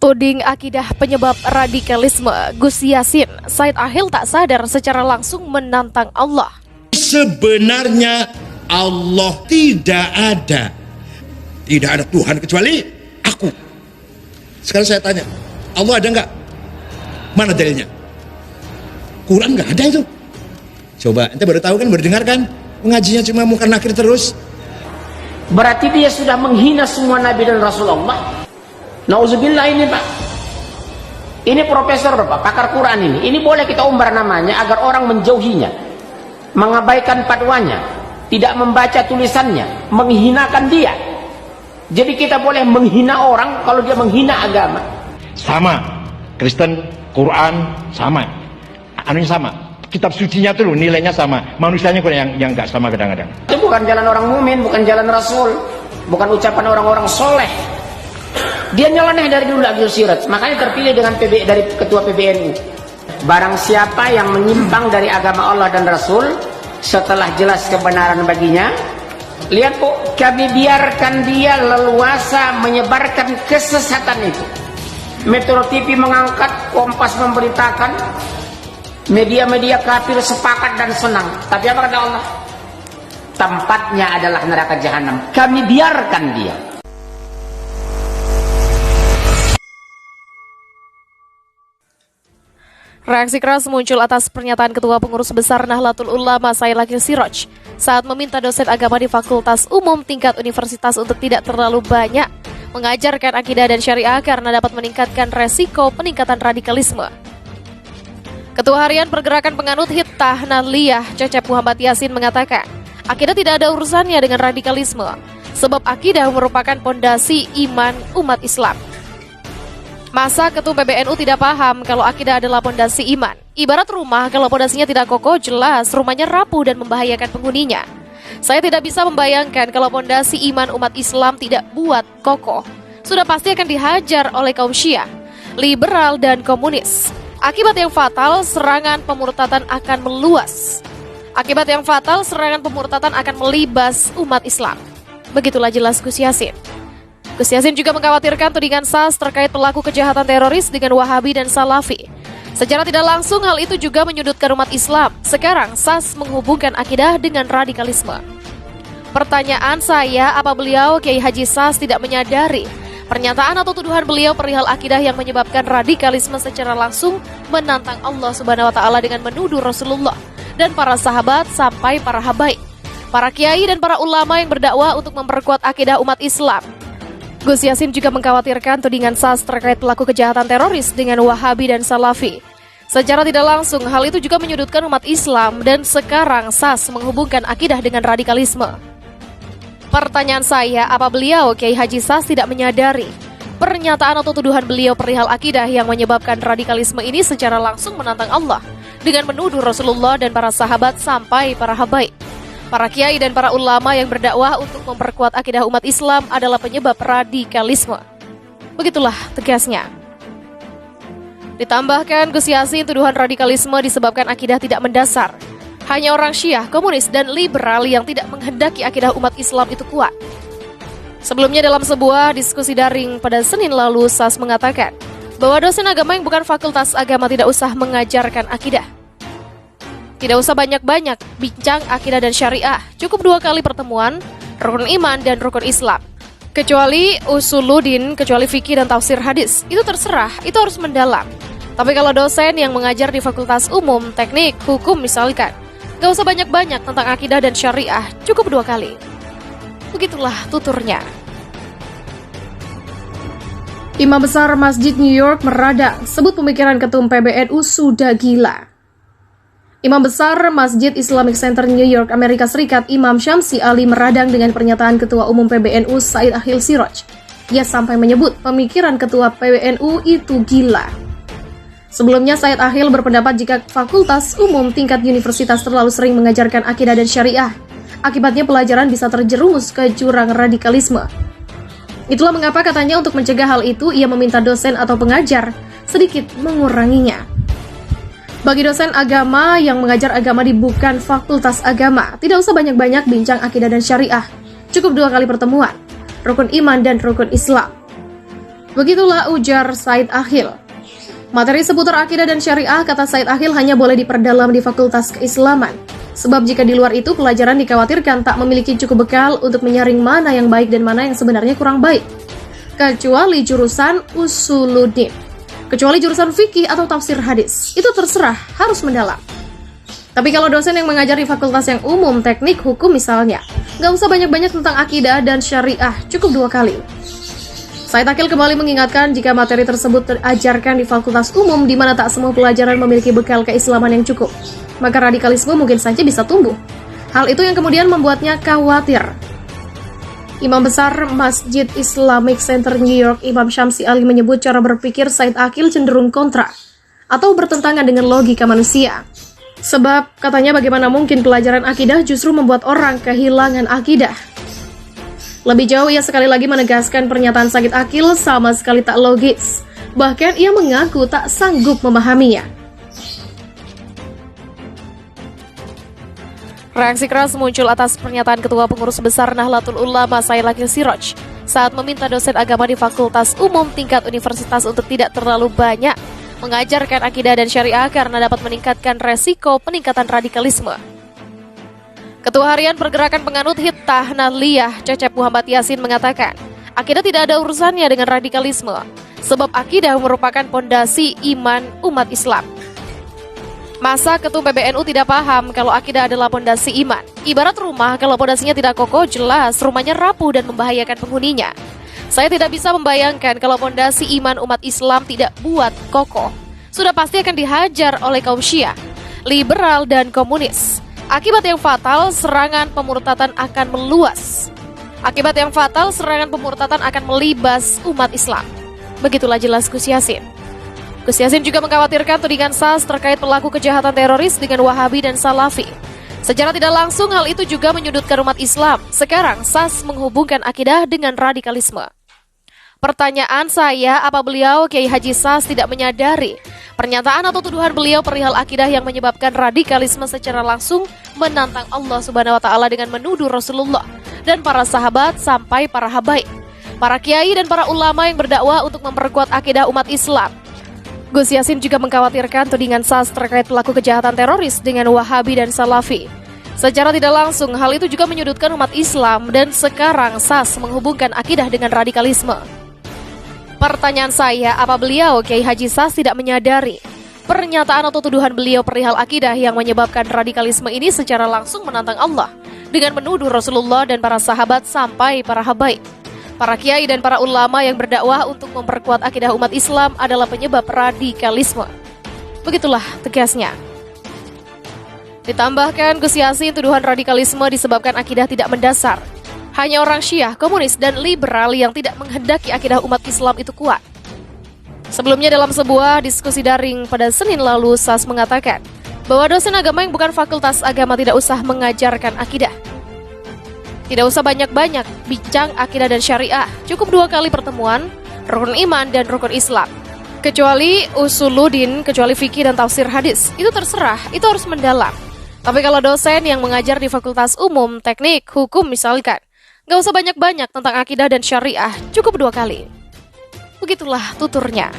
Tuding akidah penyebab radikalisme, Gus Yassin, Said Akhil tak sadar secara langsung menantang Allah. Sebenarnya Allah tidak ada. Tidak ada Tuhan kecuali aku. Sekarang saya tanya, Allah ada nggak? Mana dalilnya? Quran nggak ada itu. Coba, ente baru tahu kan, baru dengar kan? Mengajinya cuma mungkar nakir terus. Berarti dia sudah menghina semua Nabi dan Rasulullah. Nauzubillah ini Pak. Ini profesor Pak, pakar Quran ini. Ini boleh kita umbar namanya agar orang menjauhinya, mengabaikan fatwanya, tidak membaca tulisannya, menghinakan dia. Jadi kita boleh menghina orang kalau dia menghina agama. Sama, Kristen, Quran sama, anunya sama. Kitab sucinya tuh loh, nilainya sama. Manusianya kok yang nggak sama kadang-kadang. Itu bukan jalan orang mukmin, bukan jalan Rasul, bukan ucapan orang-orang soleh. Dia nyeleneh dari dulu Abdul Sirat, makanya terpilih dengan dari ketua PBNU. Barang siapa yang menyimpang dari agama Allah dan Rasul setelah jelas kebenaran baginya, lihat Bu, kami biarkan dia leluasa menyebarkan kesesatan itu. Metro TV mengangkat, Kompas memberitakan, media-media kafir sepakat dan senang. Tapi apa kata Allah? Tempatnya adalah neraka jahanam. Kami biarkan dia. Reaksi keras muncul atas pernyataan Ketua Pengurus Besar Nahdlatul Ulama Said Akhil Siraj saat meminta dosen agama di Fakultas Umum tingkat universitas untuk tidak terlalu banyak mengajarkan akidah dan syariah karena dapat meningkatkan resiko peningkatan radikalisme. Ketua Harian Pergerakan Penganut Hittah Nahdliyah Cecep Muhammad Yasin mengatakan, akidah tidak ada urusannya dengan radikalisme, sebab akidah merupakan pondasi iman umat Islam. Masa Ketum PBNU tidak paham kalau akidah adalah pondasi iman? Ibarat rumah, kalau pondasinya tidak kokoh, jelas rumahnya rapuh dan membahayakan penghuninya. Saya tidak bisa membayangkan kalau pondasi iman umat Islam tidak buat kokoh. Sudah pasti akan dihajar oleh kaum Syiah, liberal, dan komunis. Akibat yang fatal, serangan pemurtatan akan meluas. Akibat yang fatal, serangan pemurtatan akan melibas umat Islam. Begitulah jelas Gus Yassin. Gus Yassin juga mengkhawatirkan tudingan SAS terkait pelaku kejahatan teroris dengan Wahabi dan Salafi. Secara tidak langsung hal itu juga menyudutkan umat Islam. Sekarang SAS menghubungkan akidah dengan radikalisme. Pertanyaan saya, apa beliau Kiai Haji SAS tidak menyadari pernyataan atau tuduhan beliau perihal akidah yang menyebabkan radikalisme secara langsung menantang Allah Subhanahu wa taala dengan menuduh Rasulullah dan para sahabat sampai para habaib, para kiai dan para ulama yang berdakwah untuk memperkuat akidah umat Islam. Gus Yassin juga mengkhawatirkan tudingan SAS terkait pelaku kejahatan teroris dengan Wahabi dan Salafi. Secara tidak langsung, hal itu juga menyudutkan umat Islam dan sekarang SAS menghubungkan akidah dengan radikalisme. Pertanyaan saya, apa beliau Kiai Haji SAS tidak menyadari pernyataan atau tuduhan beliau perihal akidah yang menyebabkan radikalisme ini secara langsung menantang Allah dengan menuduh Rasulullah dan para sahabat sampai para habaib, para kiai dan para ulama yang berdakwah untuk memperkuat akidah umat Islam adalah penyebab radikalisme. Begitulah tegasnya. Ditambahkan Gus Yassin, tuduhan radikalisme disebabkan akidah tidak mendasar. Hanya orang Syiah, komunis, dan liberal yang tidak menghendaki akidah umat Islam itu kuat. Sebelumnya dalam sebuah diskusi daring pada Senin lalu, SAS mengatakan bahwa dosen agama yang bukan fakultas agama tidak usah mengajarkan akidah. Tidak usah banyak-banyak bincang akidah dan syariah. Cukup 2 kali pertemuan, rukun iman dan rukun Islam. Kecuali usuluddin, kecuali fikih dan tafsir hadis. Itu terserah, itu harus mendalam. Tapi kalau dosen yang mengajar di fakultas umum, teknik, hukum misalkan, gak usah banyak-banyak tentang akidah dan syariah. Cukup 2 kali. Begitulah tuturnya. Imam Besar Masjid New York meradang, sebut pemikiran Ketum PBNU sudah gila. Imam Besar Masjid Islamic Center New York, Amerika Serikat, Imam Syamsi Ali meradang dengan pernyataan Ketua Umum PBNU Said Akhil Siraj. Ia sampai menyebut pemikiran Ketua PBNU itu gila. Sebelumnya Said Akhil berpendapat jika fakultas umum tingkat universitas terlalu sering mengajarkan akidah dan syariah, akibatnya pelajaran bisa terjerumus ke jurang radikalisme. Itulah mengapa katanya untuk mencegah hal itu, ia meminta dosen atau pengajar sedikit menguranginya. Bagi dosen agama yang mengajar agama di bukan fakultas agama, tidak usah banyak-banyak bincang akidah dan syariah. Cukup 2 kali pertemuan, rukun iman dan rukun Islam. Begitulah ujar Said Akhil. Materi seputar akidah dan syariah, kata Said Akhil, hanya boleh diperdalam di Fakultas Keislaman. Sebab jika di luar itu, pelajaran dikhawatirkan tak memiliki cukup bekal untuk menyaring mana yang baik dan mana yang sebenarnya kurang baik. Kecuali jurusan usuluddin. Kecuali jurusan fikih atau tafsir hadis. Itu terserah, harus mendalam. Tapi kalau dosen yang mengajar di fakultas yang umum, teknik, hukum misalnya, nggak usah banyak-banyak tentang akidah dan syariah, cukup 2 kali. Said Akhil kembali mengingatkan jika materi tersebut diajarkan di fakultas umum di mana tak semua pelajaran memiliki bekal keislaman yang cukup, maka radikalisme mungkin saja bisa tumbuh. Hal itu yang kemudian membuatnya khawatir. Imam besar Masjid Islamic Center New York, Imam Syamsi Ali, menyebut cara berpikir Said Akhil cenderung kontra atau bertentangan dengan logika manusia. Sebab, katanya, bagaimana mungkin pelajaran akidah justru membuat orang kehilangan akidah. Lebih jauh, ia sekali lagi menegaskan pernyataan Said Akhil sama sekali tak logis. Bahkan ia mengaku tak sanggup memahaminya. Reaksi keras muncul atas pernyataan Ketua Pengurus Besar Nahdlatul Ulama Said Akhil Siraj saat meminta dosen agama di Fakultas Umum tingkat universitas untuk tidak terlalu banyak mengajarkan akidah dan syariah karena dapat meningkatkan resiko peningkatan radikalisme. Ketua Harian Pergerakan Penganut Hittah Nahdliyah Cecep Muhammad Yasin mengatakan, akidah tidak ada urusannya dengan radikalisme, sebab akidah merupakan pondasi iman umat Islam. Masa Ketum PBNU tidak paham kalau akidah adalah pondasi iman? Ibarat rumah, kalau pondasinya tidak kokoh, jelas rumahnya rapuh dan membahayakan penghuninya. Saya tidak bisa membayangkan kalau pondasi iman umat Islam tidak buat kokoh. Sudah pasti akan dihajar oleh kaum Syiah, liberal, dan komunis. Akibat yang fatal, serangan pemurtatan akan meluas. Akibat yang fatal, serangan pemurtatan akan melibas umat Islam. Begitulah jelas Gus Yasin. Gus Yasin juga mengkhawatirkan tudingan SAS terkait pelaku kejahatan teroris dengan Wahabi dan Salafi. Secara tidak langsung, hal itu juga menyudutkan umat Islam. Sekarang SAS menghubungkan akidah dengan radikalisme. Pertanyaan saya, apa beliau Kiai Haji Sas tidak menyadari pernyataan atau tuduhan beliau perihal akidah yang menyebabkan radikalisme secara langsung menantang Allah Subhanahu wa Ta'ala dengan menuduh Rasulullah dan para sahabat sampai para habaib, para kiai dan para ulama yang berdakwah untuk memperkuat akidah umat Islam. Gus Yasin juga mengkhawatirkan tudingan SAS terkait pelaku kejahatan teroris dengan Wahabi dan Salafi. Secara tidak langsung, hal itu juga menyudutkan umat Islam dan sekarang SAS menghubungkan akidah dengan radikalisme. Pertanyaan saya, apa beliau Kiai Haji Sas tidak menyadari pernyataan atau tuduhan beliau perihal akidah yang menyebabkan radikalisme ini secara langsung menantang Allah dengan menuduh Rasulullah dan para sahabat sampai para habaib, para kiai dan para ulama yang berdakwah untuk memperkuat akidah umat Islam adalah penyebab radikalisme. Begitulah tegasnya. Ditambahkan Gus Yasin, tuduhan radikalisme disebabkan akidah tidak mendasar. Hanya orang Syiah, komunis, dan liberal yang tidak menghendaki akidah umat Islam itu kuat. Sebelumnya dalam sebuah diskusi daring pada Senin lalu, SAS mengatakan bahwa dosen agama yang bukan fakultas agama tidak usah mengajarkan akidah. Tidak usah banyak-banyak bincang akidah dan syariah, cukup 2 kali pertemuan, rukun iman dan rukun Islam. Kecuali usuluddin, kecuali fikih dan tafsir hadis, itu terserah, itu harus mendalam. Tapi kalau dosen yang mengajar di fakultas umum, teknik, hukum misalkan, nggak usah banyak-banyak tentang akidah dan syariah, cukup 2 kali. Begitulah tuturnya.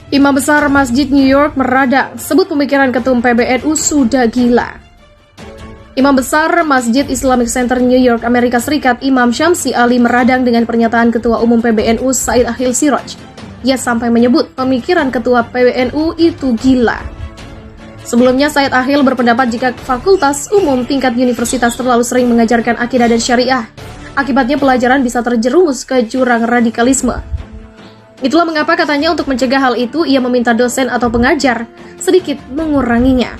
Imam besar Masjid New York meradang, sebut pemikiran Ketum PBNU sudah gila. Imam besar Masjid Islamic Center New York, Amerika Serikat, Imam Syamsi Ali meradang dengan pernyataan Ketua Umum PBNU Said Akhil Siraj. Ia sampai menyebut pemikiran Ketua PBNU itu gila. Sebelumnya, Said Akhil berpendapat jika fakultas umum tingkat universitas terlalu sering mengajarkan akidah dan syariah, akibatnya pelajaran bisa terjerumus ke jurang radikalisme. Itulah mengapa katanya untuk mencegah hal itu, ia meminta dosen atau pengajar sedikit menguranginya.